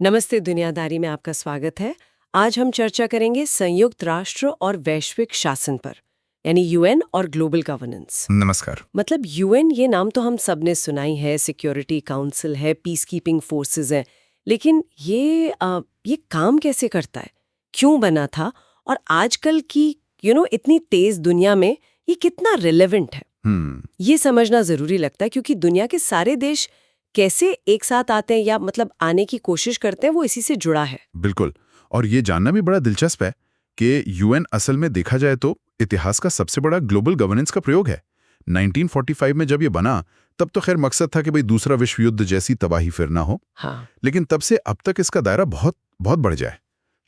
नमस्ते दुनियादारी में आपका स्वागत है। आज हम चर्चा करेंगे संयुक्त राष्ट्र और वैश्विक शासन पर, यानी यूएन और ग्लोबल गवर्नेंस। नमस्कार। मतलब यूएन ये नाम तो हम सब ने सुना ही है, सिक्योरिटी काउंसिल है, पीस कीपिंग फोर्सेस है, लेकिन ये काम कैसे करता है, क्यों बना था और आजकल की इतनी तेज दुनिया में ये कितना रिलेवेंट है, ये समझना जरूरी लगता है, क्योंकि दुनिया के सारे देश कैसे एक साथ आते हैं या मतलब आने की कोशिश करते हैं, वो इसी से जुड़ा है। बिल्कुल। और ये जानना भी बड़ा दिलचस्प है कि यूएन असल में देखा जाए तो इतिहास का सबसे बड़ा ग्लोबल गवर्नेंस का प्रयोग है। 1945 में जब ये बना तब तो खैर मकसद था कि भाई दूसरा विश्व युद्ध जैसी तबाही फिर ना हो। हाँ। लेकिन तब से अब तक इसका दायरा बहुत बहुत बढ़ जाए।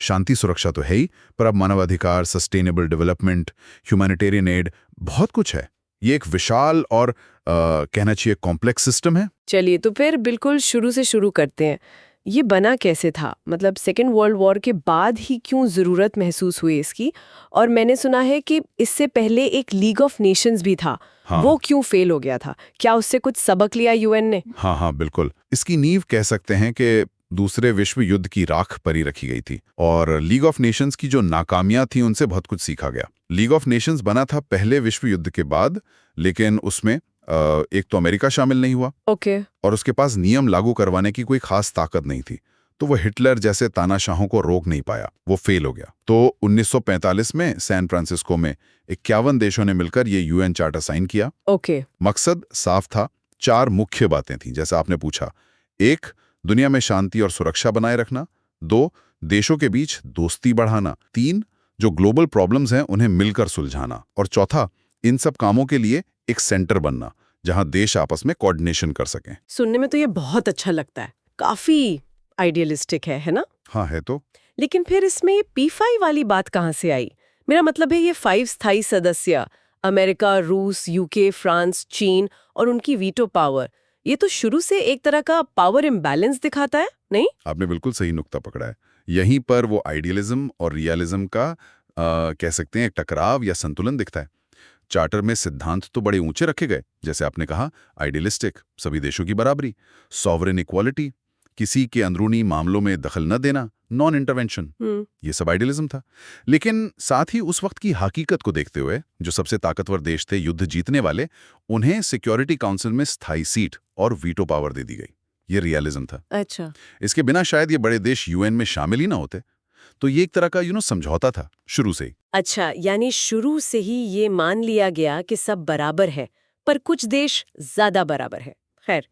शांति सुरक्षा तो है ही, पर अब मानवाधिकार, सस्टेनेबल डेवलपमेंट, ह्यूमैनिटेरियन एड, बहुत कुछ है। ये एक विशाल और कहना चाहिए कॉम्प्लेक्स सिस्टम है। चलिए तो फिर बिल्कुल शुरू से शुरू करते हैं। ये बना कैसे था, मतलब सेकेंड वर्ल्ड वॉर के बाद ही क्यों ज़रूरत महसूस हुई इसकी? और मैंने सुना है कि इससे पहले एक लीग ऑफ नेशंस भी था। हाँ। वो क्यों फेल हो गया था? क्या उससे कुछ सबक लिया यूएन ने? हाँ, बिल्कुल। इसकी नींव कह सकते हैं कि दूसरे विश्व युद्ध की राख परी रखी गई थी और लीग ऑफ नेशंस की जो नाकामियां थी उनसे बहुत कुछ सीखा गया। लीग ऑफ नेशंस बना था पहले विश्व युद्ध के बाद, लेकिन उसमें एक तो अमेरिका शामिल नहीं हुआ। ओके। और उसके पास नियम लागू करवाने की कोई खास ताकत नहीं थी, तो वो हिटलर जैसे तानाशाहों को रोक नहीं पाया, वो फेल हो गया। तो 1945 में सैन फ्रांसिस्को में 51 देशों ने मिलकर ये यूएन चार्टर साइन किया। ओके। मकसद साफ था, 4 मुख्य बातें थीं जैसा आपने पूछा। 1, दुनिया में शांति और सुरक्षा बनाए रखना। 2, देशों के बीच दोस्ती बढ़ाना। 3, जो ग्लोबल प्रॉब्लम्स हैं उन्हें मिलकर सुलझाना। और चौथा, इन सब कामों के लिए एक सेंटर बनना जहां देश आपस में कोऑर्डिनेशन कर सकें। सुनने में तो ये बहुत अच्छा लगता है, काफी आइडियलिस्टिक है ना? हाँ, है तो। लेकिन फिर इसमें ये P5 वाली बात कहाँ से आई? मेरा मतलब है ये 5 स्थायी सदस्य, अमेरिका, रूस, यूके, फ्रांस, चीन और उनकी वीटो पावर, ये तो शुरू से एक तरह का पावर इम्बैलेंस दिखाता है, नहीं? आपने बिल्कुल सही नुक्ता पकड़ा है। यहीं पर वो आइडियलिज्म और रियलिज्म का कह सकते हैं एक टकराव या संतुलन दिखता है। चार्टर में सिद्धांत तो बड़े ऊंचे रखे गए, जैसे आपने कहा, आइडियलिस्टिक, सभी देशों की बराबरी, सॉवरेन इक्वालिटी, किसी के अंदरूनी मामलों में दखल न देना, नॉन इंटरवेंशन, ये सब आइडियलिज्म था। लेकिन साथ ही उस वक्त की हकीकत को देखते हुए जो सबसे ताकतवर देश थे युद्ध जीतने वाले, उन्हें सिक्योरिटी काउंसिल में स्थायी सीट और वीटो पावर दे दी गई। ये रियलिज्म था। अच्छा। इसके बिना शायद ये बड़े देश यूएन में शामिल ही ना होते। तो ये एक तरह का समझौता था शुरू से ही। अच्छा, यानी शुरू से ही ये मान लिया गया कि सब बराबर है, पर कुछ देश ज्यादा बराबर है। खैर,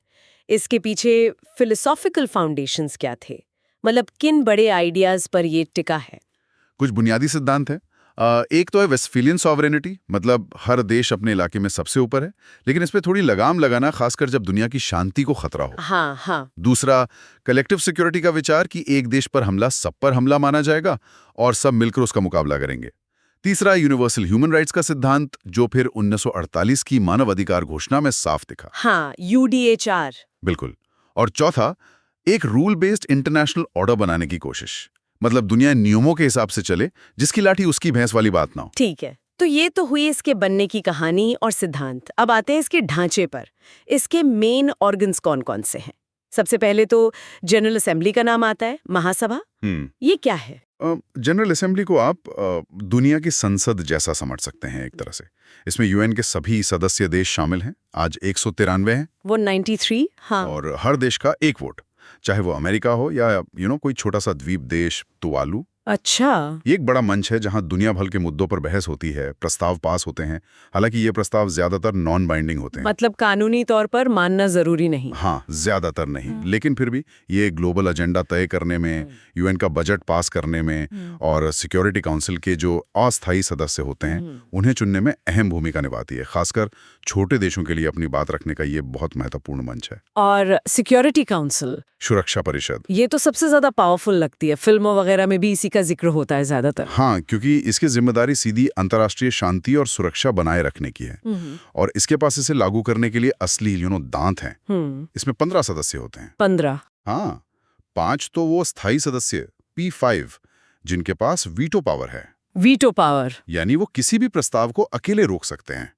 इसके पीछे फिलोसॉफिकल फाउंडेशंस क्या थे? मतलब किन बड़े आइडियाज पर ये टिका है? कुछ बुनियादी सिद्धांत है। एक तो है वेस्टफेलियन सॉवरेनिटी, मतलब हर देश अपने इलाके में सबसे ऊपर है, लेकिन इस पे थोड़ी लगाम लगाना, खासकर जब दुनिया की शांति को खतरा हो। हाँ हाँ। दूसरा, कलेक्टिव सिक्योरिटी का विचार कि एक देश पर हमला सब पर हमला माना जाएगा और सब मिलकर उसका मुकाबला करेंगे। तीसरा, यूनिवर्सल ह्यूमन राइट्स का सिद्धांत, जो फिर 1948 की मानव अधिकार घोषणा में साफ दिखा। हाँ, UDHR। बिल्कुल। और चौथा, एक रूल बेस्ड इंटरनेशनल ऑर्डर बनाने की कोशिश, मतलब दुनिया नियमों के हिसाब से चले, जिसकी लाठी उसकी भैंस वाली बात ना हो। ठीक है, तो ये तो हुई इसके बनने की कहानी और सिद्धांत। अब आते हैं इसके ढांचे पर। इसके मेन ऑर्गन्स कौन कौन से हैं? सबसे पहले तो जनरल असेंबली का नाम आता है, महासभा। ये क्या है? जनरल असेंबली को आप दुनिया की संसद जैसा समझ सकते हैं एक तरह से। इसमें यूएन के सभी सदस्य देश शामिल हैं। आज 193 हैं। वो 93। हाँ। और हर देश का एक वोट, चाहे वो अमेरिका हो या कोई छोटा सा द्वीप देश, तुवालू। अच्छा। ये एक बड़ा मंच है जहां दुनिया भर के मुद्दों पर बहस होती है, प्रस्ताव पास होते हैं। हालांकि ये प्रस्ताव ज्यादातर नॉन बाइंडिंग होते हैं, मतलब कानूनी तौर पर मानना जरूरी नहीं। हाँ, ज्यादातर नहीं। लेकिन फिर भी ये ग्लोबल एजेंडा तय करने में, यूएन का बजट पास करने में और सिक्योरिटी काउंसिल के जो अस्थायी सदस्य होते हैं उन्हें चुनने में अहम भूमिका निभाती है। खासकर छोटे देशों के लिए अपनी बात रखने का ये बहुत महत्वपूर्ण मंच है। और सिक्योरिटी काउंसिल, सुरक्षा परिषद, ये तो सबसे ज्यादा पावरफुल लगती है। फिल्मों वगैरह में भी इसी का जिक्र होता है ज्यादातर। हाँ, क्योंकि इसकी जिम्मेदारी सीधी अंतर्राष्ट्रीय शांति और सुरक्षा बनाए रखने की है। और इसके पास इसे लागू करने के लिए असली दांत हैं। इसमें 15 सदस्य होते हैं। 15? हाँ, 5 तो वो स्थायी सदस्य P5 जिनके पास वीटो पावर है। वीटो पावर यानी वो किसी भी प्रस्ताव को अकेले रोक सकते हैं।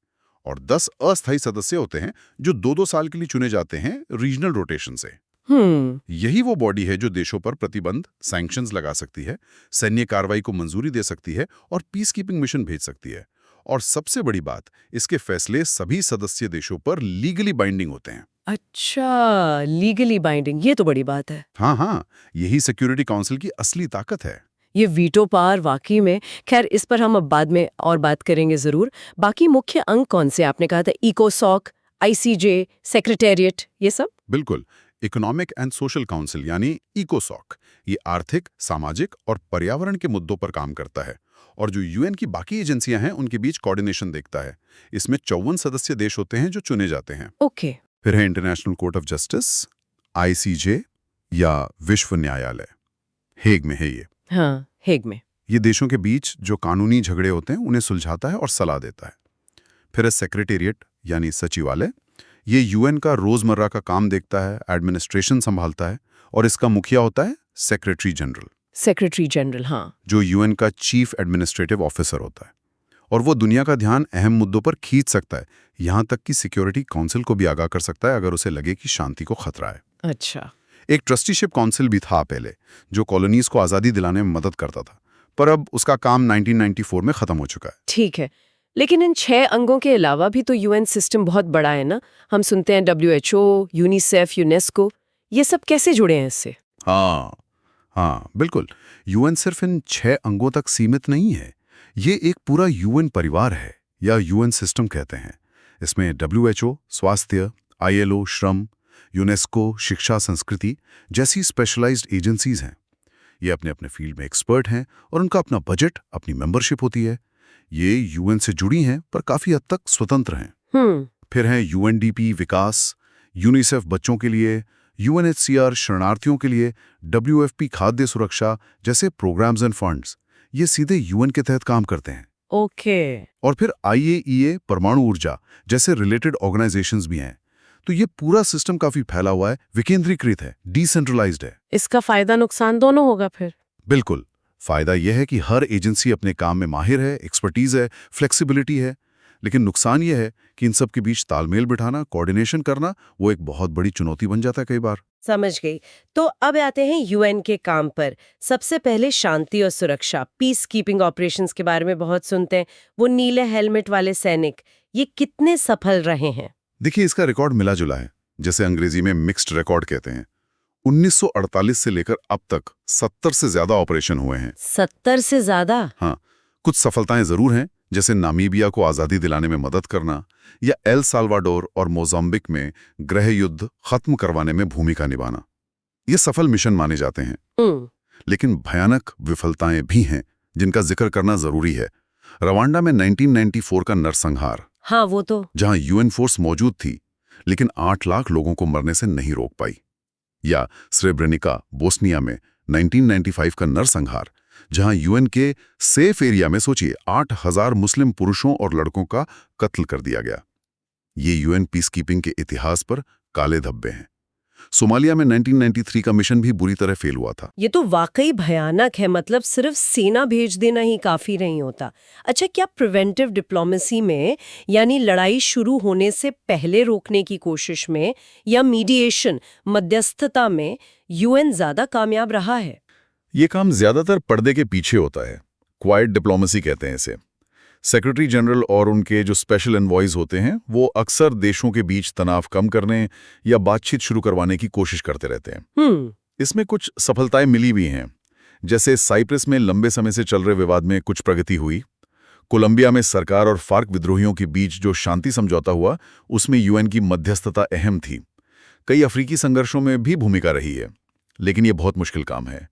और 10 अस्थायी सदस्य होते हैं जो 2-2 साल के लिए चुने जाते हैं रीजनल रोटेशन से। यही वो बॉडी है जो देशों पर प्रतिबंध सैंक्शंस लगा सकती है, सैन्य कार्रवाई को मंजूरी दे सकती है और पीस कीपिंग मिशन भेज सकती है। और सबसे बड़ी बात, इसके फैसले सभी सदस्य देशों पर लीगली बाइंडिंग होते हैं। अच्छा, लीगली बाइंडिंग, ये तो बड़ी बात है। हाँ, यही सिक्योरिटी काउंसिल की असली ताकत है। ये वीटो पावर वाकई में, खैर इस पर हम अब बाद में और बात करेंगे जरूर। बाकी मुख्य अंग कौन से आपने कहा था? इकोसॉक, आईसीजे, सेक्रेटेरिएट, ये सब? बिल्कुल। इकोनॉमिक एंड सोशल काउंसिल यानी इकोसॉक, ये आर्थिक, सामाजिक और पर्यावरण के मुद्दों पर काम करता है। और जो यूएन की बाकी एजेंसियां हैं उनके बीच कोऑर्डिनेशन देखता है। इसमें 54 सदस्य देश होते हैं जो चुने जाते हैं। ओके। फिर है international court of justice, ICJ या विश्व न्यायालय, हेग में है ये। हाँ, हेग में। ये देशों के बीच जो कानूनी झगड़े होते हैं उन्हें सुलझाता है और सलाह देता है। फिर है सेक्रेटेरिएट यानी सचिवालय, ये यूएन का रोजमर्रा का काम देखता है, एडमिनिस्ट्रेशन संभालता है और इसका मुखिया होता है सेक्रेटरी जनरल। सेक्रेटरी जनरल, हाँ। जो यूएन का चीफ एडमिनिस्ट्रेटिव ऑफिसर होता है और वो दुनिया का ध्यान अहम मुद्दों पर खींच सकता है, यहां तक कि सिक्योरिटी काउंसिल को भी आगाह कर सकता है अगर उसे लगे कि शांति को खतरा है। अच्छा। एक ट्रस्टीशिप काउंसिल भी था पहले, जो कॉलोनीज को आज़ादी दिलाने में मदद करता था, पर अब उसका काम 1994 में खत्म हो चुका है। ठीक है, लेकिन इन 6 अंगों के अलावा भी तो यूएन सिस्टम बहुत बड़ा है ना? हम सुनते हैं डब्ल्यूएचओ, यूनिसेफ, यूनेस्को, ये सब कैसे जुड़े हैं इससे? हाँ, बिल्कुल। यूएन सिर्फ इन 6 अंगों तक सीमित नहीं है, ये एक पूरा यूएन परिवार है या यूएन सिस्टम कहते हैं। इसमें डब्ल्यूएचओ, स्वास्थ्य, आईएलओ, श्रम, यूनेस्को, शिक्षा, संस्कृति जैसी स्पेशलाइज्ड एजेंसीज हैं। ये अपने अपने फील्ड में एक्सपर्ट हैं और उनका अपना बजट, अपनी मेंबरशिप होती है। ये यूएन से जुड़ी हैं पर काफी हद तक स्वतंत्र हैं। फिर हैं यूएनडीपी विकास, यूनिसेफ बच्चों के लिए, यूएनएचसीआर शरणार्थियों के लिए, डब्ल्यूएफपी खाद्य सुरक्षा जैसे प्रोग्राम्स एंड फंड्स, ये सीधे यूएन के तहत काम करते हैं। ओके। और फिर आईएईए परमाणु ऊर्जा जैसे रिलेटेड ऑर्गेनाइजेशंस भी हैं। तो ये पूरा सिस्टम काफी फैला हुआ है, विकेंद्रीकृत है, डिसेंट्रलाइज्ड है। इसका फायदा नुकसान दोनों होगा फिर? बिल्कुल। फायदा यह है कि हर एजेंसी अपने काम में माहिर है, एक्सपर्टीज है, फ्लेक्सिबिलिटी है। लेकिन नुकसान यह है कि इन सब के बीच तालमेल बिठाना, कोऑर्डिनेशन करना, वो एक बहुत बड़ी चुनौती बन जाता है कई बार। समझ गई। तो अब आते हैं यूएन के काम पर। सबसे पहले शांति और सुरक्षा, पीस कीपिंग ऑपरेशंस के बारे में बहुत सुनते हैं। वो नीले हेलमेट वाले सैनिक, ये कितने सफल रहे हैं? देखिए, इसका रिकॉर्ड मिला जुला है, जैसे अंग्रेजी में मिक्स्ड रिकॉर्ड कहते हैं। 1948 से लेकर अब तक 70 से ज्यादा ऑपरेशन हुए हैं। 70 से ज्यादा? हाँ, कुछ सफलताएं जरूर हैं, जैसे नामीबिया को आजादी दिलाने में मदद करना या एल साल्वाडोर और मोजाम्बिक में गृह युद्ध खत्म करवाने में भूमिका निभाना। ये सफल मिशन माने जाते हैं। लेकिन भयानक विफलताएं भी हैं जिनका जिक्र करना जरूरी है। रवांडा में 1994 का नरसंहार, हाँ वो तो, जहां यूएन फोर्स मौजूद थी लेकिन 8 लाख लोगों को मरने से नहीं रोक पाई। या स्रेब्रेनिका, बोस्निया में 1995 का नरसंहार, जहां यूएन के सेफ एरिया में सोचिए 8000 मुस्लिम पुरुषों और लड़कों का कत्ल कर दिया गया। ये यूएन पीस कीपिंग के इतिहास पर काले धब्बे हैं। सोमालिया में 1993 का मिशन भी बुरी तरह फेल हुआ था। ये तो वाकई भयानक है। मतलब सिर्फ सेना भेज देना ही काफी नहीं होता। अच्छा, क्या प्रिवेंटिव डिप्लोमेसी में, यानी लड़ाई शुरू होने से पहले रोकने की कोशिश में, या मीडिएशन, मध्यस्थता में यूएन ज्यादा कामयाब रहा है? ये काम ज्यादातर पर्दे के पीछे होता है, क्वाइट डिप्लोमेसी कहते हैं इसे। सेक्रेटरी जनरल और उनके जो स्पेशल एनवॉयज होते हैं वो अक्सर देशों के बीच तनाव कम करने या बातचीत शुरू करवाने की कोशिश करते रहते हैं। इसमें कुछ सफलताएं मिली भी हैं, जैसे साइप्रस में लंबे समय से चल रहे विवाद में कुछ प्रगति हुई। कोलंबिया में सरकार और फार्क विद्रोहियों के बीच जो शांति समझौता हुआ उसमें यूएन की मध्यस्थता अहम थी। कई अफ्रीकी संघर्षों में भी भूमिका रही है, लेकिन ये बहुत मुश्किल काम है।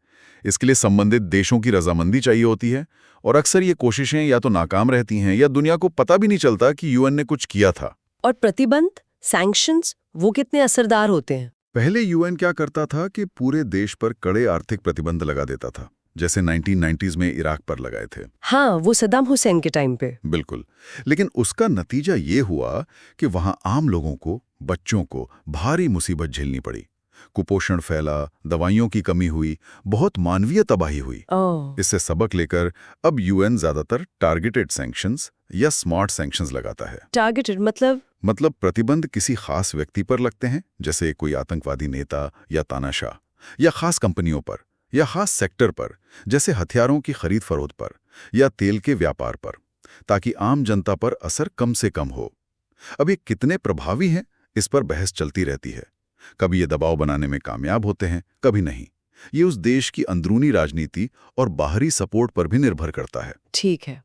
इसके लिए संबंधित देशों की रजामंदी चाहिए होती है और अक्सर ये कोशिशें या तो नाकाम रहती हैं या दुनिया को पता भी नहीं चलता कि यूएन ने कुछ किया था। और प्रतिबंध, सैंक्शंस, वो कितने असरदार होते हैं? पहले यूएन क्या करता था कि पूरे देश पर कड़े आर्थिक प्रतिबंध लगा देता था, जैसे 1990s में इराक पर लगाए थे। हाँ, वो सद्दाम हुसैन के टाइम पे। बिल्कुल। लेकिन उसका नतीजा ये हुआ कि वहां आम लोगों को, बच्चों को भारी मुसीबत झेलनी पड़ी। कुपोषण फैला, दवाइयों की कमी हुई, बहुत मानवीय तबाही हुई। इससे सबक लेकर अब यूएन ज्यादातर टारगेटेड सैंक्शंस या स्मार्ट सैंक्शंस लगाता है। टारगेटेड मतलब प्रतिबंध किसी खास व्यक्ति पर लगते हैं, जैसे कोई आतंकवादी नेता या तानाशाह, या खास कंपनियों पर या खास सेक्टर पर, जैसे हथियारों की खरीद फरोख्त पर या तेल के व्यापार पर, ताकि आम जनता पर असर कम से कम हो। अब ये कितने प्रभावी हैं, इस पर बहस चलती रहती है। कभी ये दबाव बनाने में कामयाब होते हैं, कभी नहीं। ये उस देश की अंदरूनी राजनीति और बाहरी सपोर्ट पर भी निर्भर करता है। ठीक है।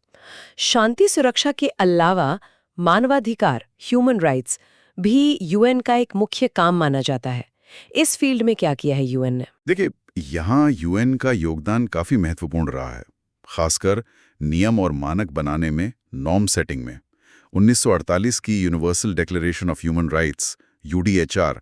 शांति सुरक्षा के अलावा मानवाधिकार, ह्यूमन राइट्स, भी यूएन का एक मुख्य काम माना जाता है। इस फील्ड में क्या किया है यूएन ने? देखिए, यहाँ यूएन का योगदान काफी महत्वपूर्ण रहा है, खासकर नियम और मानक बनाने में, नॉर्म सेटिंग में। 1948 की universal declaration of human rights, UDHR,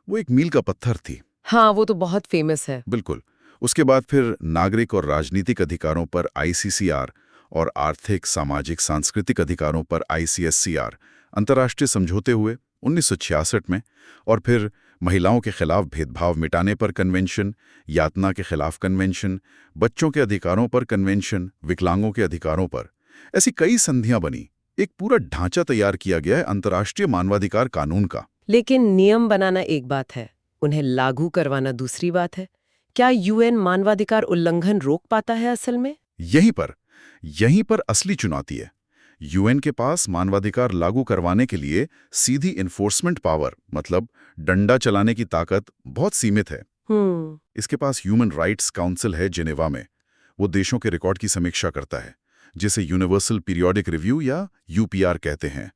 वो एक मील का पत्थर थी। हाँ, वो तो बहुत फेमस है। बिल्कुल। उसके बाद फिर नागरिक और राजनीतिक अधिकारों पर आईसीसीआर और आर्थिक, सामाजिक, सांस्कृतिक अधिकारों पर आईसीएससीआर अंतर्राष्ट्रीय समझौते हुए 1966 में, और फिर महिलाओं के खिलाफ भेदभाव मिटाने पर कन्वेंशन, यातना के खिलाफ कन्वेंशन, बच्चों के अधिकारों पर कन्वेंशन, विकलांगों के अधिकारों पर, ऐसी कई संधियां बनी। एक पूरा ढांचा तैयार किया गया है अंतर्राष्ट्रीय मानवाधिकार कानून का। लेकिन नियम बनाना एक बात है, उन्हें लागू करवाना दूसरी बात है। क्या यूएन मानवाधिकार उल्लंघन रोक पाता है असल में? यहीं पर असली चुनौती है। यूएन के पास मानवाधिकार लागू करवाने के लिए सीधी इन्फोर्समेंट पावर, मतलब डंडा चलाने की ताकत, बहुत सीमित है। इसके पास ह्यूमन राइट्स काउंसिल है जिनेवा में। वो देशों के रिकॉर्ड की समीक्षा करता है, जिसे यूनिवर्सल पीरियोडिक रिव्यू या यूपीआर कहते हैं।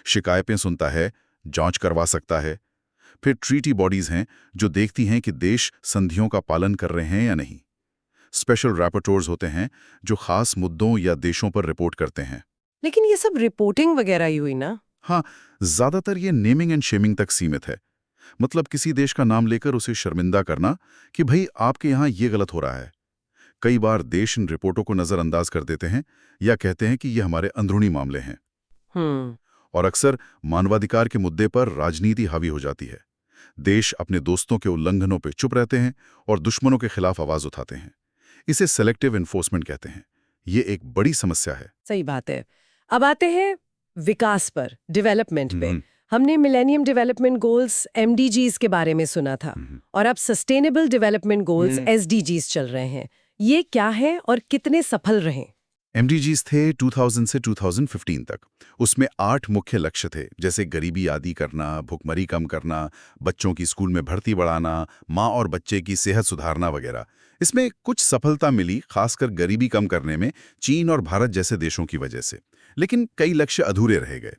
शिकायतें सुनता है, जांच करवा सकता है। फिर ट्रीटी बॉडीज हैं जो देखती हैं कि देश संधियों का पालन कर रहे हैं या नहीं। स्पेशल रैपोर्टर्स होते हैं जो खास मुद्दों या देशों पर रिपोर्ट करते हैं। लेकिन ये सब रिपोर्टिंग वगैरह ही हुई ना? हाँ, ज्यादातर ये नेमिंग एंड शेमिंग तक सीमित है। मतलब किसी देश का नाम लेकर उसे शर्मिंदा करना कि भाई आपके यहाँ ये गलत हो रहा है। कई बार देश इन रिपोर्टों को नजरअंदाज कर देते हैं या कहते हैं कि ये हमारे अंदरूनी मामले हैं। और अक्सर मानवाधिकार के मुद्दे पर राजनीति हावी हो जाती है। देश अपने दोस्तों के उल्लंघनों पर चुप रहते हैं और दुश्मनों के खिलाफ आवाज उठाते हैं। इसे सेलेक्टिव एनफोर्समेंट कहते हैं। ये एक बड़ी समस्या है। सही बात है। अब आते हैं विकास पर, डेवलपमेंट पे। हमने मिलेनियम डेवलपमेंट गोल्स एमडीजीज के बारे में सुना था, और अब सस्टेनेबल डेवलपमेंट गोल्स एसडीजीज चल रहे हैं। ये क्या है और कितने सफल रहे? एमडीजीज थे 2000 से 2015 तक। उसमें 8 मुख्य लक्ष्य थे, जैसे गरीबी आदी करना, भुखमरी कम करना, बच्चों की स्कूल में भर्ती बढ़ाना, माँ और बच्चे की सेहत सुधारना वगैरह। इसमें कुछ सफलता मिली, खासकर गरीबी कम करने में चीन और भारत जैसे देशों की वजह से, लेकिन कई लक्ष्य अधूरे रह गए।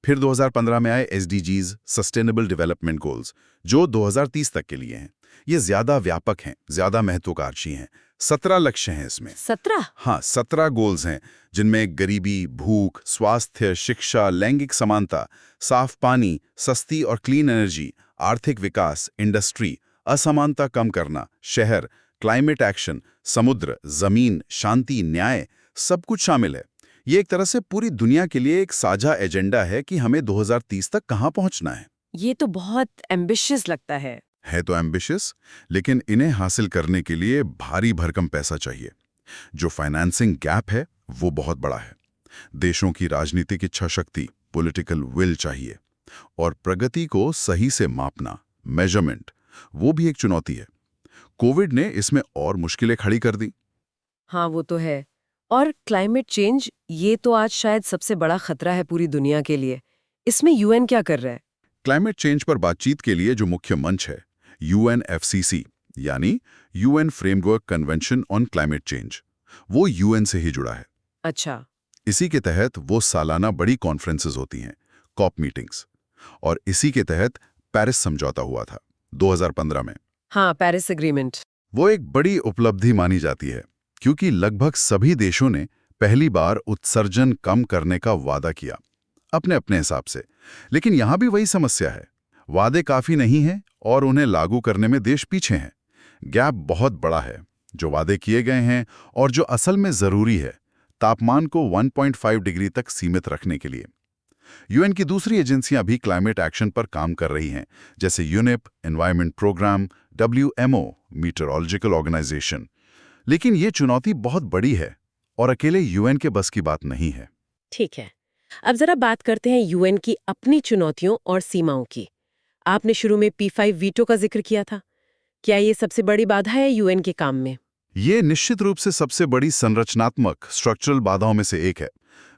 फिर 2015 में आए एसडीजीज, सस्टेनेबल डेवलपमेंट गोल्स, जो 2030 तक के लिए हैं। ये ज्यादा व्यापक हैं, ज्यादा महत्वाकांक्षी हैं। 17 लक्ष्य हैं इसमें। 17? हाँ, 17 गोल्स हैं, जिनमें गरीबी, भूख, स्वास्थ्य, शिक्षा, लैंगिक समानता, साफ पानी, सस्ती और क्लीन एनर्जी, आर्थिक विकास, इंडस्ट्री, असमानता कम करना, शहर, क्लाइमेट एक्शन, समुद्र, जमीन, शांति, न्याय, सब कुछ शामिल है। ये एक तरह से पूरी दुनिया के लिए एक साझा एजेंडा है कि हमें 2030 तक कहाँ पहुँचना है। ये तो बहुत एम्बिशियस लगता है। तो एम्बिशियस, लेकिन इन्हें हासिल करने के लिए भारी भरकम पैसा चाहिए। जो फाइनेंसिंग गैप है वो बहुत बड़ा है। देशों की राजनीतिक इच्छा शक्ति, पॉलिटिकल विल चाहिए, और प्रगति को सही से मापना, मेजरमेंट, वो भी एक चुनौती है। कोविड ने इसमें और मुश्किलें खड़ी कर दी। हाँ, वो तो है। और क्लाइमेट चेंज, ये तो आज शायद सबसे बड़ा खतरा है पूरी दुनिया के लिए। इसमें यूएन क्या कर रहा है? क्लाइमेट चेंज पर बातचीत के लिए जो मुख्य मंच है, यूएनएफसीसी, यानी UN framework convention on climate change, वो यूएन से ही जुड़ा है। अच्छा। इसी के तहत वो सालाना बड़ी कॉन्फ्रेंसेस होती हैं, कॉप मीटिंग्स, और इसी के तहत पेरिस समझौता हुआ था 2015 में। हाँ, पेरिस एग्रीमेंट। वो एक बड़ी उपलब्धि मानी जाती है, क्योंकि लगभग सभी देशों ने पहली बार उत्सर्जन कम करने का वादा किया, अपने अपने हिसाब से। लेकिन यहां भी वही समस्या है, वादे काफी नहीं हैं और उन्हें लागू करने में देश पीछे हैं। गैप बहुत बड़ा है, जो वादे किए गए हैं और जो असल में जरूरी है, तापमान को 1.5 डिग्री तक सीमित रखने के लिए। यूएन की दूसरी एजेंसियां भी क्लाइमेट एक्शन पर काम कर रही हैं, जैसे UNEP, environment programme, WMO, meteorological organisation. लेकिन ये चुनौती बहुत बड़ी है और अकेले यूएन के बस की बात नहीं है। ठीक है। अब जरा बात करते हैं यूएन की अपनी चुनौतियों और सीमाओं की। आपने शुरू में P5 वीटो का जिक्र किया था। क्या ये सबसे बड़ी बाधा है यूएन के काम में? ये निश्चित रूप से सबसे बड़ी संरचनात्मक स्ट्रक्चरल बाधाओं में से एक है।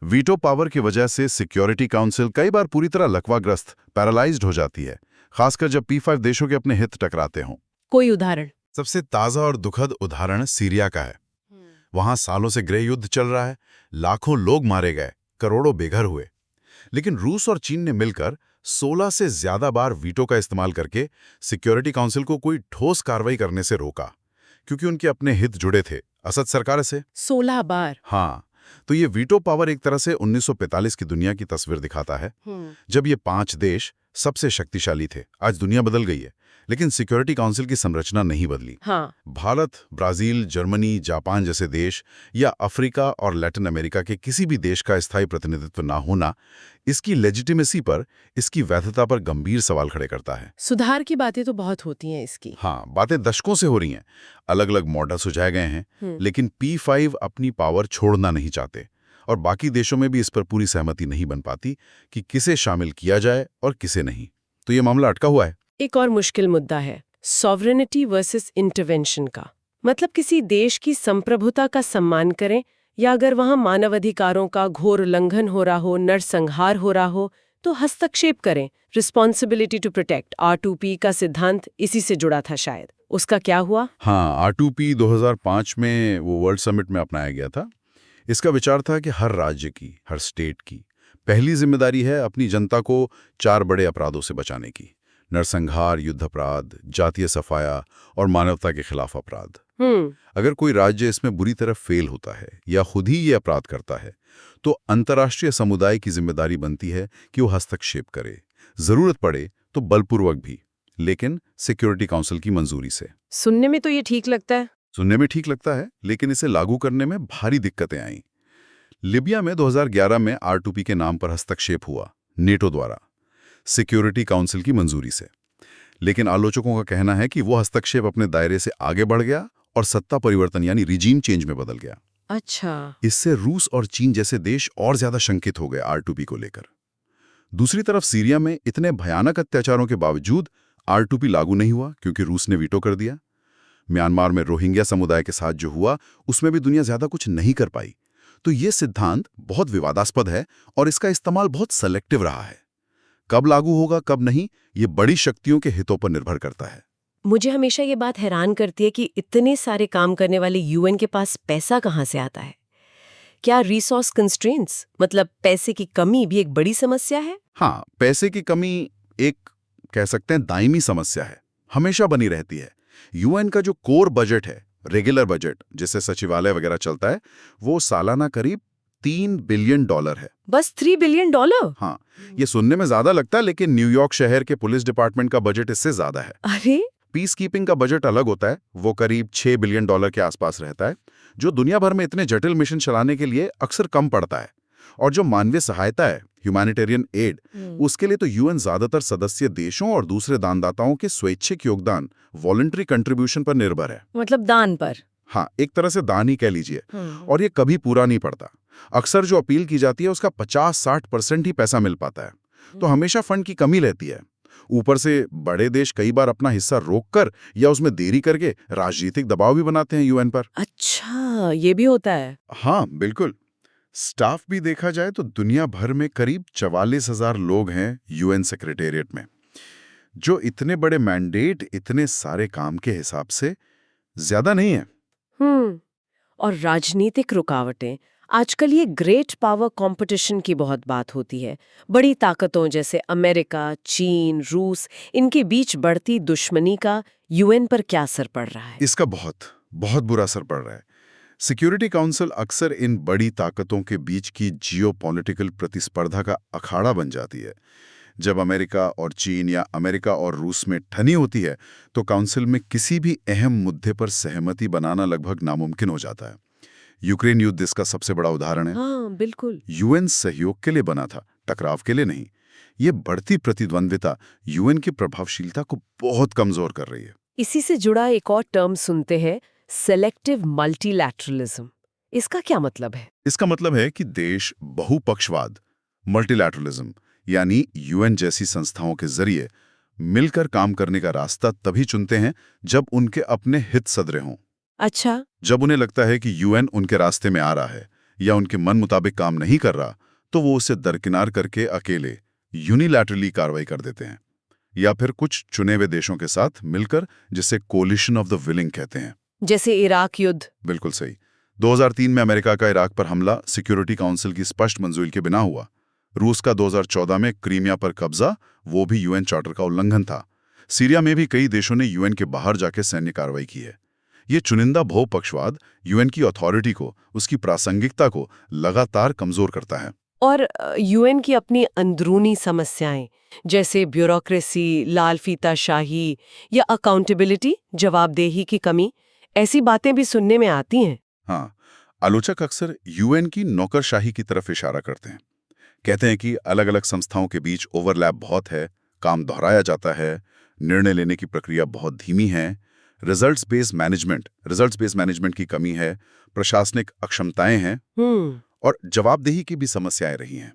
वीटो पावर की वजह से सिक्योरिटी काउंसिल कई बार पूरी तरह लकवाग्रस्त, पैरालाइज्ड हो जाती है, खासकर जब P5 देशों के अपने हित टकराते हों। कोई उदाहरण? सबसे ताज़ा और दुखद उदाहरण सीरिया का है। वहां सालों से गृह युद्ध चल रहा है, लाखों लोग मारे गए, करोड़ों बेघर हुए। लेकिन रूस और चीन ने मिलकर 16 से ज्यादा बार वीटो का इस्तेमाल करके सिक्योरिटी काउंसिल को कोई ठोस कार्रवाई करने से रोका, क्योंकि उनके अपने हित जुड़े थे असद सरकार से। 16 बार? हाँ, तो ये वीटो पावर एक तरह से 1945 की दुनिया की तस्वीर दिखाता है, जब ये 5 देश सबसे शक्तिशाली थे। आज दुनिया बदल गई है, लेकिन सिक्योरिटी काउंसिल की संरचना नहीं बदली। हाँ। भारत, ब्राजील, जर्मनी, जापान जैसे देश या अफ्रीका और लैटिन अमेरिका के किसी भी देश का स्थायी प्रतिनिधित्व ना होना इसकी लेजिटिमेसी पर, इसकी वैधता पर गंभीर सवाल खड़े करता है। सुधार की बातें तो बहुत होती हैं इसकी। हाँ, बातें दशकों से हो रही हैं, अलग अलग मॉडल सुझाए गए हैं, लेकिन P5 अपनी पावर छोड़ना नहीं चाहते और बाकी देशों में भी इस पर पूरी सहमति नहीं बन पाती कि किसे शामिल किया जाए और किसे नहीं। तो ये मामला अटका हुआ है। एक और मुश्किल मुद्दा है सॉवरेनिटी वर्सेस इंटरवेंशन का। मतलब किसी देश की संप्रभुता का सम्मान करें या अगर वहां मानवाधिकारों का घोर उल्लंघन हो रहा हो, नरसंहार हो रहा हो, तो हस्तक्षेप करें। रिस्पॉन्सिबिलिटी टू प्रोटेक्ट R2P का सिद्धांत इसी से जुड़ा था शायद। उसका क्या हुआ? हाँ, R2P 2005 में वो वर्ल्ड समिट में अपनाया गया था। इसका विचार था कि हर राज्य की, हर स्टेट की पहली जिम्मेदारी है अपनी जनता को 4 बड़े अपराधों से बचाने की: नरसंहार, युद्ध अपराध, जातीय सफाया और मानवता के खिलाफ अपराध। अगर कोई राज्य इसमें बुरी तरह फेल होता है या खुद ही ये अपराध करता है, तो अंतर्राष्ट्रीय समुदाय की जिम्मेदारी बनती है कि वो हस्तक्षेप करे, जरूरत पड़े तो बलपूर्वक भी, लेकिन सिक्योरिटी काउंसिल की मंजूरी से। सुनने में तो ये ठीक लगता है। सुनने में ठीक लगता है, लेकिन इसे लागू करने में भारी दिक्कतें आईं। लिबिया में 2011 में R2P के नाम पर हस्तक्षेप हुआ नेटो द्वारा, सिक्योरिटी काउंसिल की मंजूरी से। लेकिन आलोचकों का कहना है कि वो हस्तक्षेप अपने दायरे से आगे बढ़ गया और सत्ता परिवर्तन यानी रिजीम चेंज में बदल गया। अच्छा। इससे रूस और चीन जैसे देश और ज्यादा शंकित हो गए R2P को लेकर। दूसरी तरफ सीरिया में इतने भयानक अत्याचारों के बावजूद R2P लागू नहीं हुआ क्योंकि रूस ने वीटो कर दिया। म्यांमार में रोहिंग्या समुदाय के साथ जो हुआ, उसमें भी दुनिया ज्यादा कुछ नहीं कर पाई। तो ये सिद्धांत बहुत विवादास्पद है और इसका इस्तेमाल बहुत सेलेक्टिव रहा है। कब लागू होगा, कब नहीं, ये बड़ी शक्तियों के हितों पर निर्भर करता है। मुझे हमेशा ये बात हैरान करती है कि इतने सारे काम करने वाले यूएन के पास पैसा कहाँ से आता है? क्या रिसोर्स कंस्ट्रेंट्स, मतलब पैसे की कमी भी एक बड़ी समस्या है? हाँ, पैसे की कमी एक कह सकते हैं दायमी समस्या है, हमेशा बनी रहती है। यूएन का जो कोर बजट है, रेगुलर बजट जिससे सचिवालय वगैरह चलता है, वो सालाना करीब $3 बिलियन है। बस $3 बिलियन? हाँ, ये सुनने में ज्यादा लगता है, लेकिन न्यूयॉर्क शहर के पुलिस डिपार्टमेंट का बजट इससे ज्यादा है। अरे! पीस कीपिंग का बजट अलग होता है, वो करीब $6 बिलियन के आसपास रहता है, जो दुनिया भर में इतने जटिल मिशन चलाने के लिए अक्सर कम पड़ता है। और जो मानवीय सहायता है, ह्यूमैनिटेरियन एड, उसके लिए तो यूएन ज्यादातर सदस्य देशों और दूसरे दानदाताओं के स्वैच्छिक योगदान, वॉलंटरी कंट्रीब्यूशन पर निर्भर है। मतलब दान पर? हाँ, एक तरह से दान ही कह लीजिए। और ये कभी पूरा नहीं पड़ता। अक्सर जो अपील की जाती है उसका 50-60% ही पैसा मिल पाता है। तो हमेशा फंड की कमी रहती है। ऊपर से बड़े देश कई बार अपना हिस्सा रोककर या उसमें देरी करके राजनीतिक दबाव भी बनाते हैं यूएन पर। अच्छा, ये भी होता है? हाँ, बिल्कुल। स्टाफ भी देखा जाए तो दुनिया भर में करीब 44,000 लोग हैं यूएन सेक्रेटेरिएट में, जो इतने बड़े मैंडेट, इतने सारे काम के हिसाब से ज्यादा नहीं है। और राजनीतिक रुकावटें, आजकल ये ग्रेट पावर कंपटीशन की बहुत बात होती है। बड़ी ताकतों जैसे अमेरिका, चीन, रूस, इनके बीच बढ़ती दुश्मनी का यूएन पर क्या असर पड़ रहा है? इसका बहुत बहुत बुरा असर पड़ रहा है। सिक्योरिटी काउंसिल अक्सर इन बड़ी ताकतों के बीच की जियोपॉलिटिकल प्रतिस्पर्धा का अखाड़ा बन जाती है। जब अमेरिका और चीन या अमेरिका और रूस में ठनी होती है, तो काउंसिल में किसी भी अहम मुद्दे पर सहमति बनाना लगभग नामुमकिन हो जाता है। यूक्रेन युद्ध इसका सबसे बड़ा उदाहरण है। हाँ, बिल्कुल। यूएन सहयोग के लिए बना था, टकराव के लिए नहीं। ये बढ़ती प्रतिद्वंद्विता यूएन की प्रभावशीलता को बहुत कमजोर कर रही है। इसी से जुड़ा एक और टर्म सुनते हैं, सेलेक्टिव मल्टीलैटरलिज्म। इसका क्या मतलब है? इसका मतलब है कि देश बहुपक्षवाद, मल्टीलैटरलिज्म यानी यूएन जैसी संस्थाओं के जरिए मिलकर काम करने का रास्ता तभी चुनते हैं जब उनके अपने हित सधरे हों। अच्छा। जब उन्हें लगता है कि यूएन उनके रास्ते में आ रहा है या उनके मन मुताबिक काम नहीं कर रहा, तो वो उसे दरकिनार करके अकेले यूनिलैटरली कार्रवाई कर देते हैं, या फिर कुछ चुने हुए देशों के साथ मिलकर, जिसे कोलिशन ऑफ द विलिंग कहते हैं। जैसे इराक युद्ध। बिल्कुल सही। 2003 में अमेरिका का इराक पर हमला सिक्योरिटी काउंसिल की स्पष्ट मंजूरी के बिना हुआ। रूस का 2014 में क्रीमिया पर कब्जा, वो भी यूएन चार्टर का उल्लंघन था। सीरिया में भी कई देशों ने यूएन के बाहर जाकर सैन्य कार्रवाई की है। ये चुनिंदा बहुपक्षवाद यूएन की अथॉरिटी को, उसकी प्रासंगिकता को लगातार कमजोर करता है। और यूएन की अपनी अंदरूनी समस्याएं, जैसे ब्यूरोक्रेसी, लाल फीताशाही या अकाउंटेबिलिटी, जवाबदेही की कमी, ऐसी बातें भी सुनने में आती हैं। हाँ, आलोचक अक्सर यूएन की नौकरशाही की तरफ इशारा करते हैं। कहते हैं कि अलग-अलग संस्थाओं के बीच ओवरलैप बहुत है, काम दोहराया जाता है, निर्णय लेने की प्रक्रिया बहुत धीमी है, रिजल्ट्स बेस्ड मैनेजमेंट की कमी है, प्रशासनिक अक्षमताएं हैं और जवाबदेही की भी समस्याएं रही हैं।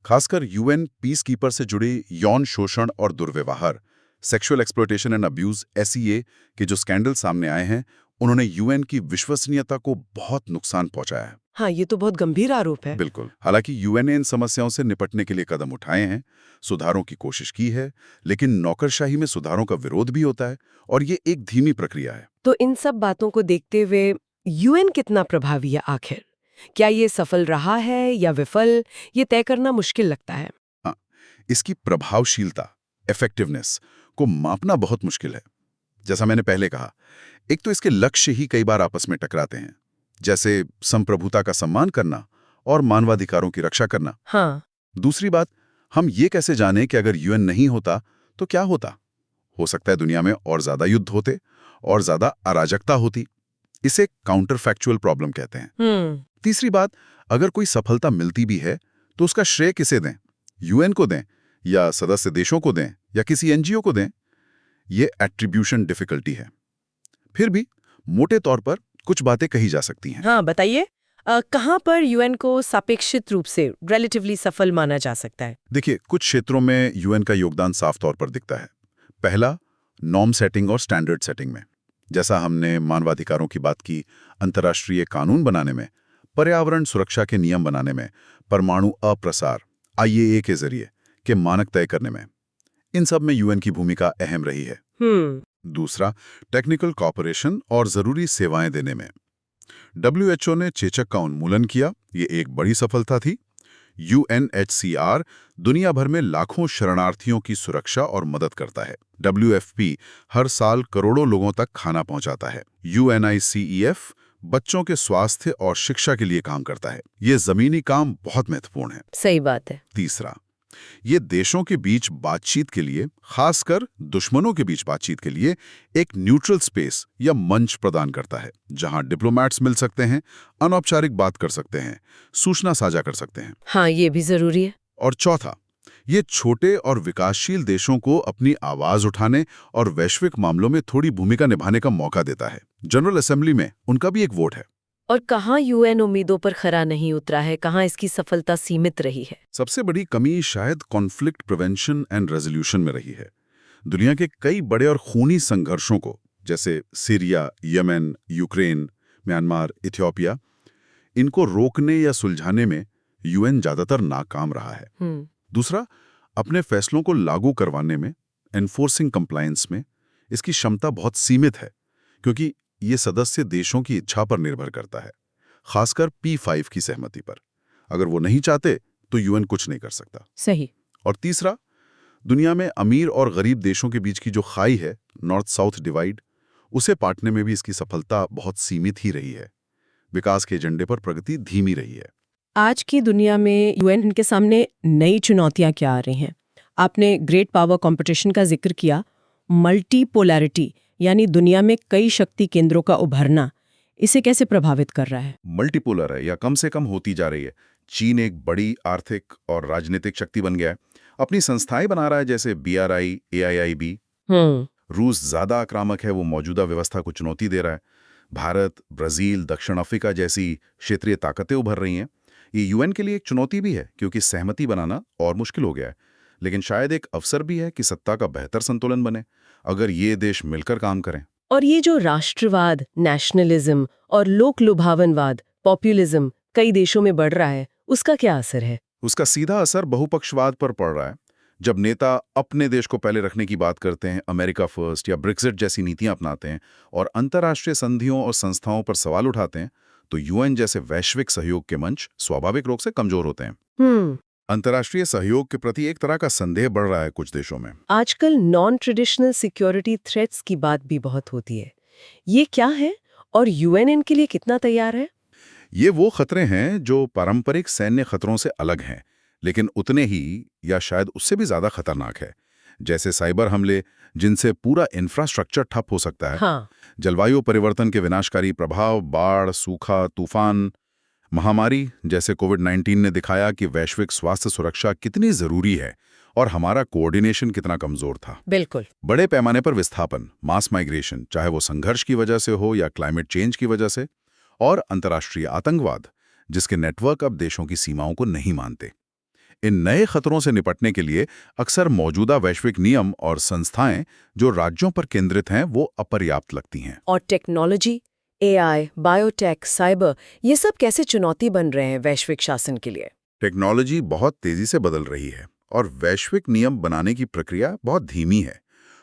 खासकर यूएन पीस कीपर से जुड़ी यौन शोषण और दुर्व्यवहार, sexual exploitation and abuse (SEA) के जो स्कैंडल सामने आए हैं, उन्होंने यूएन की विश्वसनीयता को बहुत नुकसान पहुंचाया है। हाँ, ये तो बहुत गंभीर आरोप है। बिल्कुल। हालांकि यूएन ने इन समस्याओं से निपटने के लिए कदम उठाए हैं, सुधारों की कोशिश की है, लेकिन नौकरशाही में सुधारों का विरोध भी होता है और ये एक धीमी प्रक्रिया है। तो इन सब बातों को देखते हुए यूएन कितना प्रभावी है आखिर? क्या ये सफल रहा है या विफल, ये तय करना मुश्किल लगता है। हाँ, इसकी प्रभावशीलता, इफेक्टिवनेस को मापना बहुत मुश्किल है। जैसा मैंने पहले कहा, एक तो इसके लक्ष्य ही कई बार आपस में टकराते हैं, जैसे संप्रभुता का सम्मान करना और मानवाधिकारों की रक्षा करना। हाँ। दूसरी बात, हम ये कैसे जाने कि अगर यूएन नहीं होता तो क्या होता? हो सकता है दुनिया में और ज्यादा युद्ध होते और ज्यादा अराजकता होती। इसे काउंटर फैक्चुअल प्रॉब्लम कहते हैं। तीसरी बात, अगर कोई सफलता मिलती भी है तो उसका श्रेय किसे दें? यूएन को दें या सदस्य देशों को दें या किसी एनजीओ को दें? ये एट्रीब्यूशन डिफिकल्टी है। फिर भी मोटे तौर पर कुछ बातें कही जा सकती हैं। हाँ, बताइए। कहाँ पर यूएन को सापेक्षित रूप से रिलेटिवली सफल माना जा सकता है? देखिए, कुछ क्षेत्रों में यूएन का योगदान साफ तौर पर दिखता है। पहला, नॉर्म सेटिंग और स्टैंडर्ड सेटिंग में। जैसा हमने मानवाधिकारों की बात की, अंतर्राष्ट्रीय कानून बनाने में, पर्यावरण सुरक्षा के नियम बनाने में, परमाणु अप्रसार IAEA के जरिए के मानक तय करने में, इन सब में यूएन की भूमिका अहम रही है। दूसरा, टेक्निकल कॉपरेशन और जरूरी सेवाएं देने में। WHO ने चेचक का उन्मूलन किया, ये एक बड़ी सफलता थी। UNHCR दुनिया भर में लाखों शरणार्थियों की सुरक्षा और मदद करता है। WFP हर साल करोड़ों लोगों तक खाना पहुंचाता है। UNICEF बच्चों के स्वास्थ्य और शिक्षा के लिए काम करता है। ये जमीनी काम बहुत महत्वपूर्ण है। सही बात है। तीसरा, ये देशों के बीच बातचीत के लिए, खासकर दुश्मनों के बीच बातचीत के लिए, एक न्यूट्रल स्पेस या मंच प्रदान करता है, जहां डिप्लोमैट्स मिल सकते हैं, अनौपचारिक बात कर सकते हैं, सूचना साझा कर सकते हैं। हाँ, ये भी जरूरी है। और चौथा, ये छोटे और विकासशील देशों को अपनी आवाज उठाने और वैश्विक मामलों में थोड़ी भूमिका निभाने का मौका देता है। जनरल असेंबली में उनका भी एक वोट है। और कहाँ यूएन उम्मीदों पर खरा नहीं उतरा है, कहाँ इसकी सफलता सीमित रही है? सबसे बड़ी कमी शायद कॉन्फ्लिक्ट प्रिवेंशन एंड रेजोल्यूशन में रही है। दुनिया के कई बड़े और खूनी संघर्षों को, जैसे Syria, Yemen, Ukraine, Myanmar, Ethiopia, इनको रोकने या सुलझाने में यूएन ज्यादातर नाकाम रहा है। दूसरा, अपने फैसलों को लागू करवाने में, एनफोर्सिंग कंप्लायंस में, इसकी क्षमता बहुत सीमित है, क्योंकि ये सदस्य देशों की इच्छा पर निर्भर करता है, खासकर P5 की सहमति पर। अगर वो नहीं चाहते तो यूएन कुछ नहीं कर सकता। सही। और तीसरा, दुनिया में अमीर और गरीब देशों के बीच की जो खाई है, नॉर्थ साउथ डिवाइड, उसे पाटने में भी इसकी सफलता बहुत सीमित ही रही है। विकास के एजेंडे पर प्रगति धीमी रही है। आज की दुनिया में यूएन के सामने नई चुनौतियां क्या आ रही हैं? आपने ग्रेट पावर कंपटीशन का जिक्र किया। मल्टीपोलैरिटी यानी दुनिया में कई शक्ति केंद्रों का उभरना, इसे कैसे प्रभावित कर रहा है? मल्टीपोलर है या कम से कम होती जा रही है। चीन एक बड़ी आर्थिक और राजनीतिक शक्ति बन गया है, अपनी संस्थाएं बना रहा है, जैसे BRI, AIIB। रूस ज्यादा आक्रामक है, वो मौजूदा व्यवस्था को चुनौती दे रहा है। भारत, ब्राजील, दक्षिण अफ्रीका जैसी क्षेत्रीय ताकतें उभर रही हैं। ये यूएन के लिए एक चुनौती भी है क्योंकि सहमति बनाना और मुश्किल हो गया है, लेकिन शायद एक अवसर भी है कि सत्ता का बेहतर संतुलन बने अगर ये देश मिलकर काम करें। और ये जो राष्ट्रवाद, नेशनलिज्म और लोक लुभावनवाद, पॉपुलिज्म कई देशों में बढ़ रहा है, उसका क्या असर है? उसका सीधा असर बहुपक्षवाद पर पड़ रहा है। जब नेता अपने देश को पहले रखने की बात करते हैं, अमेरिका फर्स्ट या ब्रेक्जिट जैसी नीतियां अपनाते हैं और अंतर्राष्ट्रीय संधियों और संस्थाओं पर सवाल उठाते हैं, तो यूएन जैसे वैश्विक सहयोग के मंच स्वाभाविक रूप से कमजोर होते हैं। अंतर्राष्ट्रीय सहयोग के प्रति एक तरह का संदेह बढ़ रहा है कुछ देशों में। आजकल नॉन ट्रेडिशनल सिक्योरिटी थ्रेट्स की बात भी बहुत होती है। ये क्या है और यूएन इनके लिए कितना तैयार है? ये वो खतरे हैं जो पारंपरिक सैन्य खतरों से अलग हैं, लेकिन उतने ही या शायद उससे भी ज्यादा खतरनाक है। जैसे साइबर हमले, जिनसे पूरा इंफ्रास्ट्रक्चर ठप हो सकता है। हाँ। जलवायु परिवर्तन के विनाशकारी प्रभाव, बाढ़, सूखा, तूफान, महामारी जैसे कोविड-19 ने दिखाया कि वैश्विक स्वास्थ्य सुरक्षा कितनी जरूरी है और हमारा कोऑर्डिनेशन कितना कमजोर था। बिल्कुल। बड़े पैमाने पर विस्थापन, मास माइग्रेशन, चाहे वो संघर्ष की वजह से हो या क्लाइमेट चेंज की वजह से, और अंतर्राष्ट्रीय आतंकवाद, जिसके नेटवर्क अब देशों की सीमाओं को नहीं मानते। इन नए खतरों से निपटने के लिए अक्सर मौजूदा वैश्विक नियम और संस्थाएं जो राज्यों पर केंद्रित हैं, वो अपर्याप्त लगती हैं। और टेक्नोलॉजी, एआई, बायोटेक, साइबर, ये सब कैसे चुनौती बन रहे हैं वैश्विक शासन के लिए? टेक्नोलॉजी बहुत तेजी से बदल रही है और वैश्विक नियम बनाने की प्रक्रिया बहुत धीमी है।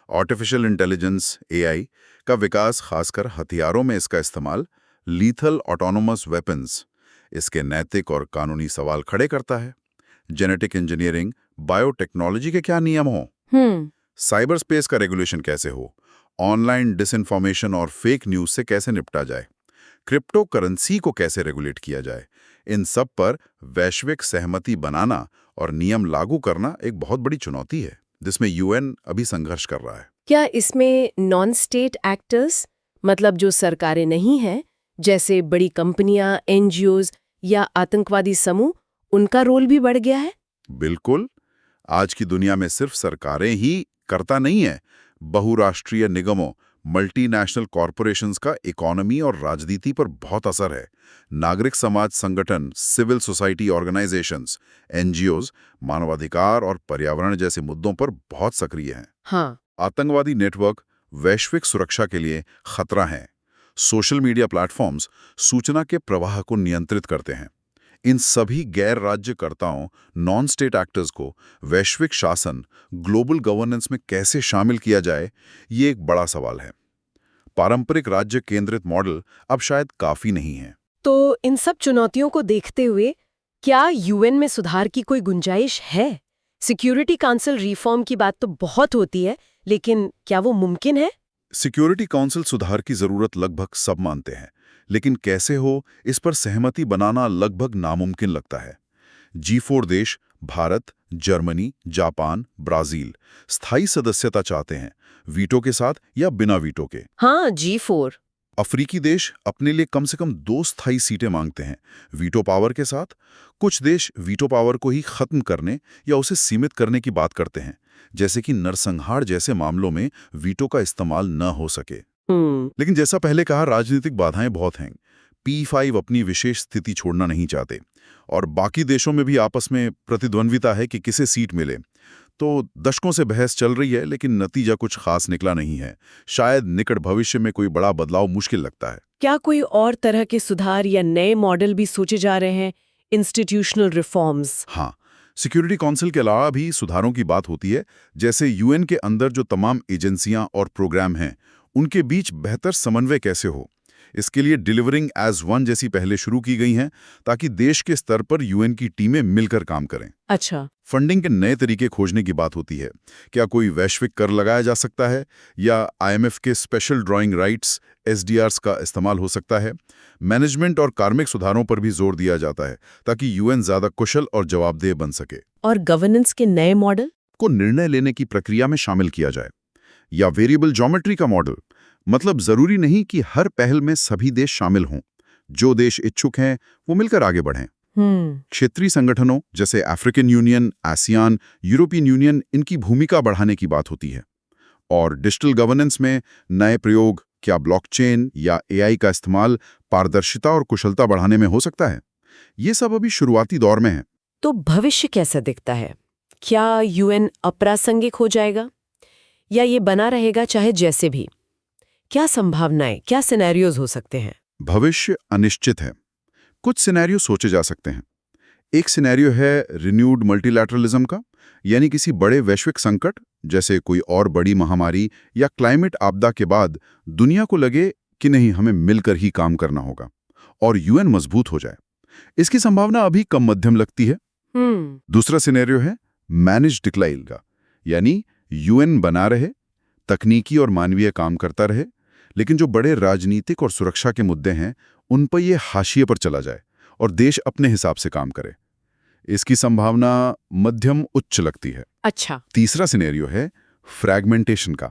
आर्टिफिशियल इंटेलिजेंस, एआई का विकास, खासकर हथियारों में इसका इस्तेमाल, लीथल ऑटोनोमस वेपन्स, इसके नैतिक और कानूनी सवाल खड़े करता है। जेनेटिक इंजीनियरिंग, बायोटेक्नोलॉजी के क्या नियम हो, साइबर स्पेस का रेगुलेशन कैसे हो, ऑनलाइन डिसइंफॉर्मेशन और फेक न्यूज से कैसे निपटा जाए, क्रिप्टो करेंसी को कैसे रेगुलेट किया जाए, इन सब पर वैश्विक सहमति बनाना और नियम लागू करना एक बहुत बड़ी चुनौती है, जिसमें यूएन अभी संघर्ष कर रहा है। क्या इसमें नॉन स्टेट एक्टर्स, मतलब जो सरकारें नहीं हैं, जैसे बड़ी कंपनियां, एनजीओज या आतंकवादी समूह, उनका रोल भी बढ़ गया है? बिल्कुल। आज की दुनिया में सिर्फ सरकारें ही करता नहीं है, बहुराष्ट्रीय निगमों, मल्टीनेशनल कॉरपोरेशंस का इकोनॉमी और राजनीति पर बहुत असर है। नागरिक समाज संगठन, सिविल सोसाइटी ऑर्गेनाइजेशंस, एनजीओज मानवाधिकार और पर्यावरण जैसे मुद्दों पर बहुत सक्रिय हैं। हाँ। आतंकवादी नेटवर्क वैश्विक सुरक्षा के लिए खतरा हैं। सोशल मीडिया प्लेटफॉर्म्स सूचना के प्रवाह को नियंत्रित करते हैं। इन सभी गैर राज्यकर्ताओं, नॉन स्टेट एक्टर्स को वैश्विक शासन, ग्लोबल गवर्नेंस में कैसे शामिल किया जाए, ये एक बड़ा सवाल है। पारंपरिक राज्य केंद्रित मॉडल अब शायद काफी नहीं है। तो इन सब चुनौतियों को देखते हुए क्या यूएन में सुधार की कोई गुंजाइश है? सिक्योरिटी काउंसिल रिफॉर्म की बात तो बहुत होती है, लेकिन क्या वो मुमकिन है? सिक्योरिटी काउंसिल सुधार की जरूरत लगभग सब मानते हैं, लेकिन कैसे हो, इस पर सहमति बनाना लगभग नामुमकिन लगता है। G4 देश भारत, जर्मनी, जापान, ब्राजील स्थायी सदस्यता चाहते हैं, वीटो के साथ या बिना वीटो के। हाँ, G4। अफ्रीकी देश अपने लिए कम से कम 2 स्थायी सीटें मांगते हैं, वीटो पावर के साथ। कुछ देश वीटो पावर को ही खत्म करने या उसे सीमित करने की बात करते हैं, जैसे कि नरसंहार जैसे मामलों में वीटो का इस्तेमाल न हो सके। लेकिन जैसा पहले कहा, राजनीतिक बाधाएं बहुत हैं। P5 अपनी विशेष स्थिति छोड़ना नहीं चाहते और बाकी देशों में भी आपस में प्रतिद्वंद्विता है कि किसे सीट मिले। तो दशकों से बहस चल रही है, लेकिन नतीजा कुछ खास निकला नहीं है। शायद निकट भविष्य में कोई बड़ा बदलाव मुश्किल लगता है। क्या कोई और तरह के सुधार या नए मॉडल भी सोचे जा रहे हैं? Institutional reforms? हाँ, सिक्योरिटी काउंसिल के अलावा भी सुधारों की बात होती है, जैसे यूएन के अंदर जो तमाम एजेंसियां और प्रोग्राम हैं, उनके बीच बेहतर समन्वय कैसे हो। इसके लिए डिलीवरिंग एज वन जैसी पहले शुरू की गई हैं, ताकि देश के स्तर पर यूएन की टीमें मिलकर काम करें। अच्छा। फंडिंग के नए तरीके खोजने की बात होती है। क्या कोई वैश्विक कर लगाया जा सकता है या आईएमएफ के स्पेशल ड्राइंग राइट्स, एसडीआर्स का इस्तेमाल हो सकता है। मैनेजमेंट और कार्मिक सुधारों पर भी जोर दिया जाता है, ताकि यूएन ज्यादा कुशल और जवाबदेह बन सके। और गवर्नेंस के नए मॉडल को निर्णय लेने की प्रक्रिया में शामिल किया जाए, या वेरिएबल ज्योमेट्री का मॉडल, मतलब जरूरी नहीं कि हर पहल में सभी देश शामिल हों। जो देश इच्छुक हैं वो मिलकर आगे बढ़ें। क्षेत्रीय संगठनों जैसे African union, ASEAN, European union, इनकी भूमिका बढ़ाने की बात होती है। और डिजिटल गवर्नेंस में नए प्रयोग, क्या ब्लॉकचेन या एआई का इस्तेमाल पारदर्शिता और कुशलता बढ़ाने में हो सकता है? ये सब अभी शुरुआती दौर में है। तो भविष्य कैसा दिखता है? क्या यूएन अप्रासंगिक हो जाएगा या ये बना रहेगा चाहे जैसे भी? क्या संभावनाएं, क्या सिनेरियोज हो सकते हैं? भविष्य अनिश्चित है। कुछ सिनेरियो सोचे जा सकते हैं। एक सिनेरियो है रिन्यूड मल्टीलैटरलिज्म का, यानी किसी बड़े वैश्विक संकट जैसे कोई और बड़ी महामारी या क्लाइमेट आपदा के बाद दुनिया को लगे कि नहीं, हमें मिलकर ही काम करना होगा और यूएन मजबूत हो जाए। इसकी संभावना अभी कम मध्यम लगती है। दूसरा सिनेरियो है मैनेज डिक्लाइन का, यानी यूएन बना रहे, तकनीकी और मानवीय काम करता रहे, लेकिन जो बड़े राजनीतिक और सुरक्षा के मुद्दे हैं उन पर यह हाशिए पर चला जाए और देश अपने हिसाब से काम करे। इसकी संभावना मध्यम उच्च लगती है। अच्छा। तीसरा सिनेरियो है फ्रैगमेंटेशन का,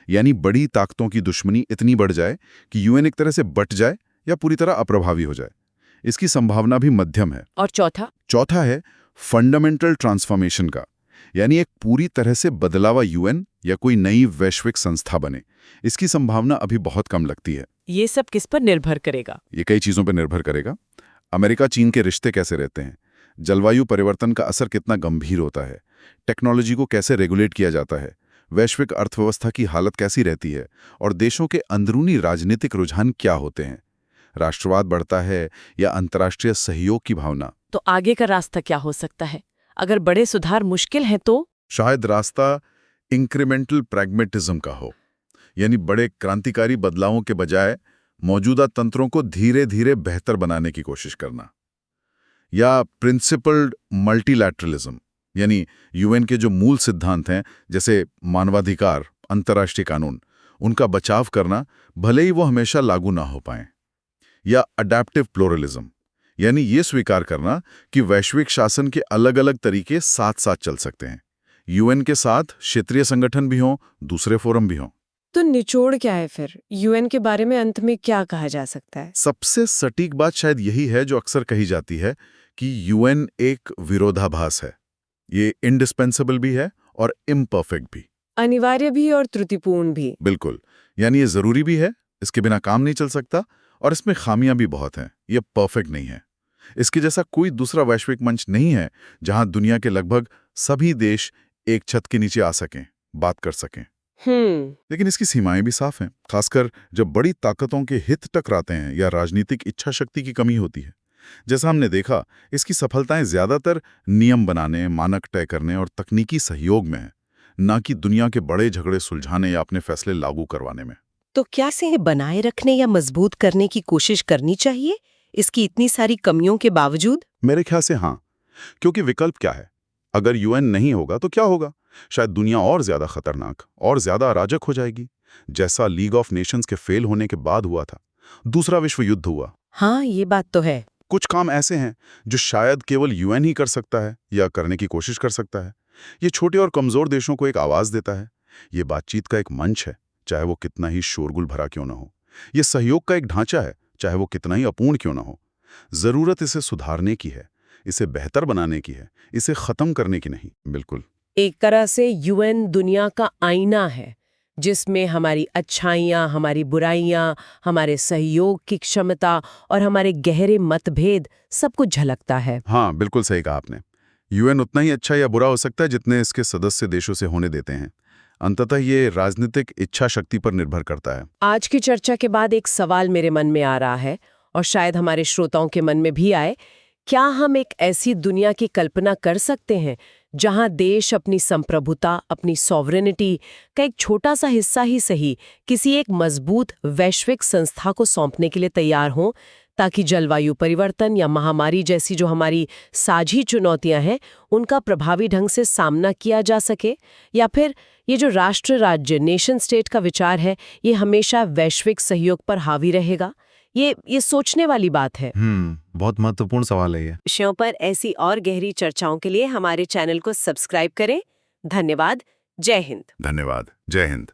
यानी बड़ी ताकतों की दुश्मनी इतनी बढ़ जाए कि यूएन एक तरह से बट जाए या पूरी तरह अप्रभावी हो जाए। इसकी संभावना भी मध्यम है। और चौथा है फंडामेंटल ट्रांसफॉर्मेशन का, यानी एक पूरी तरह से बदलावा यूएन या कोई नई वैश्विक संस्था बने। इसकी संभावना अभी बहुत कम लगती है। ये सब किस पर निर्भर करेगा? ये कई चीजों पर निर्भर करेगा। अमेरिका चीन के रिश्ते कैसे रहते हैं, जलवायु परिवर्तन का असर कितना गंभीर होता है, टेक्नोलॉजी को कैसे रेगुलेट किया जाता है, वैश्विक अर्थव्यवस्था की हालत कैसी रहती है और देशों के अंदरूनी राजनीतिक रुझान क्या होते हैं, राष्ट्रवाद बढ़ता है या अंतर्राष्ट्रीय सहयोग की भावना। तो आगे का रास्ता क्या हो सकता है? अगर बड़े सुधार मुश्किल हैं तो शायद रास्ता इंक्रीमेंटल प्रैग्मेटिज्म का हो, यानी बड़े क्रांतिकारी बदलावों के बजाय मौजूदा तंत्रों को धीरे धीरे बेहतर बनाने की कोशिश करना, या प्रिंसिपल्ड मल्टीलैटरलिज्म, यानी यूएन के जो मूल सिद्धांत हैं जैसे मानवाधिकार, अंतर्राष्ट्रीय कानून, उनका बचाव करना भले ही वो हमेशा लागू ना हो पाए, या अडैप्टिव प्लुरलिज्म, यानी ये स्वीकार करना कि वैश्विक शासन के अलग अलग तरीके साथ साथ चल सकते हैं। यूएन के साथ क्षेत्रीय संगठन भी हों, दूसरे फोरम भी हों। तो निचोड़ क्या है फिर? यूएन के बारे में अंत में क्या कहा जा सकता है? सबसे सटीक बात शायद यही है जो अक्सर कही जाती है कि यूएन एक विरोधाभास है। ये इंडिस्पेंसेबल भी है और इम्परफेक्ट भी, अनिवार्य भी और त्रुटिपूर्ण भी। बिल्कुल, यानी ये जरूरी भी है, इसके बिना काम नहीं चल सकता, और इसमें खामियां भी बहुत हैं, ये परफेक्ट नहीं है। इसके जैसा कोई दूसरा वैश्विक मंच नहीं है जहां दुनिया के लगभग सभी देश एक छत के नीचे आ सकें, बात कर सकें। लेकिन इसकी सीमाएं भी साफ हैं, खासकर जब बड़ी ताकतों के हित टकराते हैं या राजनीतिक इच्छा शक्ति की कमी होती है। जैसा हमने देखा, इसकी सफलताएं ज्यादातर नियम बनाने, मानक तय करने और तकनीकी सहयोग में है, न कि दुनिया के बड़े झगड़े सुलझाने या अपने फैसले लागू करवाने में। तो क्या इसे बनाए रखने या मजबूत करने की कोशिश करनी चाहिए, इसकी इतनी सारी कमियों के बावजूद? मेरे ख्याल से हाँ, क्योंकि विकल्प क्या है? अगर यूएन नहीं होगा तो क्या होगा? शायद दुनिया और ज्यादा खतरनाक और ज्यादा अराजक हो जाएगी, जैसा लीग ऑफ नेशंस के फेल होने के बाद हुआ था। दूसरा विश्व युद्ध हुआ। हाँ, ये बात तो है। कुछ काम ऐसे हैं जो शायद केवल यूएन ही कर सकता है या करने की कोशिश कर सकता है। ये छोटे और कमजोर देशों को एक आवाज देता है। ये बातचीत का एक मंच है, चाहे वो कितना ही शोरगुल भरा क्यों न हो। ये सहयोग का एक ढांचा है, चाहे वो कितना ही अपूर्ण क्यों न हो। जरूरत इसे सुधारने की है, इसे बेहतर बनाने की है, इसे खत्म करने की नहीं। बिल्कुल। एक तरह से यूएन दुनिया का आईना है, जिसमें हमारी अच्छाइयाँ, हमारी बुराइयाँ, हमारे सहयोग की क्षमता और हमारे गहरे मतभेद सब कुछ झलकता है। हाँ, बिल्कुल सही कहा आपने। यूएन उतना ही अच्छा या बुरा हो सकता है जितने इसके सदस्य देशों से होने देते हैं। अंततः ये राजनीतिक इच्छा शक्ति पर निर्भर करता है। आज की चर्चा के बाद एक सवाल मेरे मन में आ रहा है, और शायद हमारे श्रोताओं के मन में भी आए। क्या हम एक ऐसी दुनिया की कल्पना कर सकते हैं जहां देश अपनी संप्रभुता, अपनी सॉवरेनिटी का एक छोटा सा हिस्सा ही सही किसी एक मजबूत वैश्विक संस्था को सौंपने के लिए तैयार हों, ताकि जलवायु परिवर्तन या महामारी जैसी जो हमारी साझी चुनौतियां हैं उनका प्रभावी ढंग से सामना किया जा सके? या फिर ये जो राष्ट्र राज्य, नेशन स्टेट का विचार है, ये हमेशा वैश्विक सहयोग पर हावी रहेगा? ये सोचने वाली बात है। बहुत महत्वपूर्ण सवाल है ये। विषयों पर ऐसी और गहरी चर्चाओं के लिए हमारे चैनल को सब्सक्राइब करें। धन्यवाद। जय हिंद। धन्यवाद। जय हिंद।